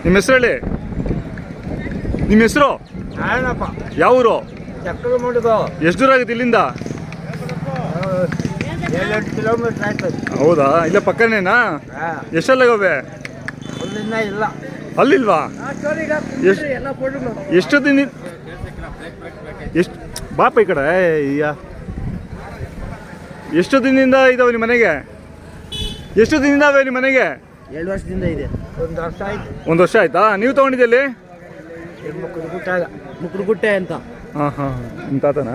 ನಿಮ್ಮ ಹೆಸರು ಹೇಳಿ. ನಿಮ್ಮ ಹೆಸರು ನಾರಾಯಣಪ್ಪ. ಯಾವ ಊರು? ಚಕ್ಕಲು ಮಾಡಿದ್ದು. ಎಷ್ಟು ದೂರ ಆಗುತ್ತೆ ಇಲ್ಲಿಂದ? 7 ಕಿಲೋಮೀಟರ್ ಆಯ್ತದೆ. ಹೌದಾ, ಇಲ್ಲ ಪಕ್ಕನೇನಾ? ಎಷ್ಟೆಲ್ಲಾಗವೆ? ಒಂದಿನ ಇಲ್ಲ. ಅಲ್ಲಿಲ್ವಾ? ಎಷ್ಟೊತ್ತಿನ ಎಷ್ಟು ಬಾಪ ಈ ಕಡೆ ಅಯ್ಯ. ಎಷ್ಟು ದಿನದಿಂದ ಇದಾವೆ ನಿಮ್ಮ ಮನೆಗೆ? ಎಷ್ಟು ದಿನದಿಂದ ಅವೆ ನಿಮ್ಮ ಮನೆಗೆ? 2 ವರ್ಷದಿಂದ ಇದೆ. 1 ವರ್ಷ ಆಯ್ತು. 1 ವರ್ಷ ಆಯ್ತಾ? ನೀವು ತೊಗೊಂಡಿದ್ದಲ್ಲಿ? ಮುಕ್ಕುಡುಗುಟ್ಟೆ ಅಂತ. ಹಾಂ ಹಾಂ, ನಿಮ್ಮ ತಾತನಾ?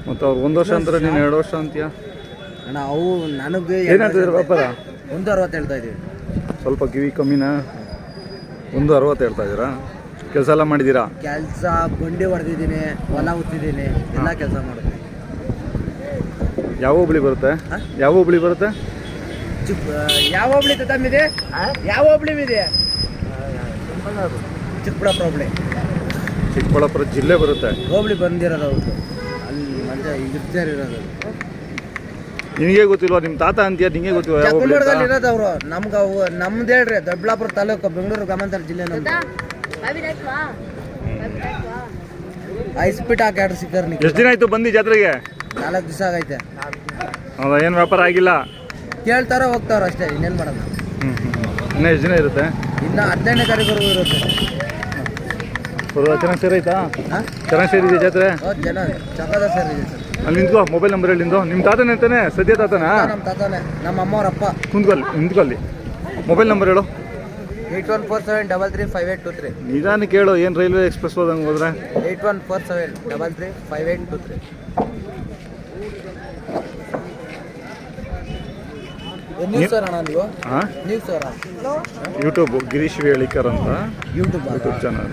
ಮತ್ತು ಅವ್ರು 1 ವರ್ಷ ಅಂತಾರೆ, ನೀನು 2 ವರ್ಷ ಅಂತೀಯ ಅಣ್ಣ. ಅವು ನನಗೆ ಏನಂತಿದ್ರು ವ್ಯಾಪಾರ? 160 ಹೇಳ್ತಾ ಇದ್ದೀವಿ. ಸ್ವಲ್ಪ ಕಿವಿ ಕಮ್ಮಿನಾ? 160 ಹೇಳ್ತಾ ಇದ್ದೀರಾ? ಕೆಲಸ ಎಲ್ಲ ಮಾಡಿದ್ದೀರಾ? ಕೆಲಸ ಬಂಡಿ ಹೊಡೆದಿದ್ದೀನಿ, ಹೊಲ ಉತ್ತಿದ್ದೀನಿ, ಎಲ್ಲ ಕೆಲಸ ಮಾಡಿದ್ದೀನಿ. ಯಾವ ಹೋಬಳಿ ಬರುತ್ತೆ? ಯಾವ ಹೋಬಳಿ ಬರುತ್ತೆ? ಯಾವ ಹೋಬಳಿ ತಮ್ಮಿದೆ? ಯಾವ ಹೋಬಳಿ ಇದೆ? ಚಿಕ್ಕಬಳ್ಳಾಪುರ ಹೋಬಳಿ. ಚಿಕ್ಕಬಳ್ಳಾಪುರ ಜಿಲ್ಲೆ ಬರುತ್ತೆ. ಹೋಬಳಿ ಬಂದಿರೋದು ಅವ್ರದ್ದು. ಅಲ್ಲಿ ಮಂಜ ಇರ್ತಾರೆ ಇರೋದು. ನಿನಗೆ ಗೊತ್ತಿಲ್ವಾ? ನಿಮ್ಮ ತಾತ ಅಂತೀಯ, ನಿನಗೆ ಗೊತ್ತಿಲ್ವಾ ಯಾವ ಹೋಬಳಿ ಅಂತ? ಇರೋದು ಅವರು. ನಮ್ಗೆ ಅವು ನಮ್ದು ಹೇಳ್ರಿ, ದೊಡ್ಡಬಳ್ಳಾಪುರ ತಾಲೂಕು, ಬೆಂಗಳೂರು ಗ್ರಾಮಾಂತರ ಜಿಲ್ಲೆ. ನಮ್ದು ಐಸ್ಪೀಟ್ ಹಾಕಿ ಆರ್ಡ್ರ್ ಸಿಕ್ಕರ್. ಎಷ್ಟು ದಿನ ಆಯ್ತು ಬಂದು ಜಾತ್ರೆಗೆ? 4 ದಿವಸ ಆಗೈತೆ. ಹೌದಾ? ಏನು ವ್ಯಾಪಾರ ಆಗಿಲ್ಲ? ಕೇಳ್ತಾರ ಹೋಗ್ತಾರ ಅಷ್ಟೇ, ಇನ್ನೇನು ಮಾಡೋದು. ಇನ್ನೂ ಎಷ್ಟು ದಿನ ಇರುತ್ತೆ? ಇನ್ನು 15ನೇ ತಾರೀಕುವರೆಗೂ ಇರುತ್ತೆ. ಚೆನ್ನಾಗಿ ಸೇರೈತಾ? ಚೆನ್ನಾಗಿ ಸೇರಿದೆ ಜಾತ್ರೆ? ಜನ ಚಕದ ಸೇರಿದೆ ಸರ್. ಅಲ್ಲಿ ನಿಂತ್ಕೋ, ಮೊಬೈಲ್ ನಂಬರ್ ಹೇಳಿ ನಿಂದು. ನಿಮ್ಮ ತಾತನೇ ಅಂತಾನೆ? ಸದ್ಯ ತಾತನಾ? ನಮ್ಮ ತಾತನೇ, ನಮ್ಮ ಅಮ್ಮವ್ರ ಅಪ್ಪ. ನಿಂತ್ಕೊಳ್ಳಿ. ಮೊಬೈಲ್ ನಂಬರ್ ಹೇಳು. 8147335823. ನಿಧಾನ ಕೇಳು, ಏನು ರೈಲ್ವೆ ಎಕ್ಸ್ಪ್ರೆಸ್ ಹೋದಂಗೆ ಹೋದ್ರೆ? 8147335823. ನ್ಯೂಸ್ ಸರ್ ಅಣ್ಣ ನೀವು? ಹಾಂ, ನ್ಯೂಸ್ ಸರ್. ಯೂಟ್ಯೂಬ್ ಗಿರೀಶ್ ವೇಳಿಕರ್ ಅಂತ ಯೂಟ್ಯೂಬ್ ಚಾನಲ್.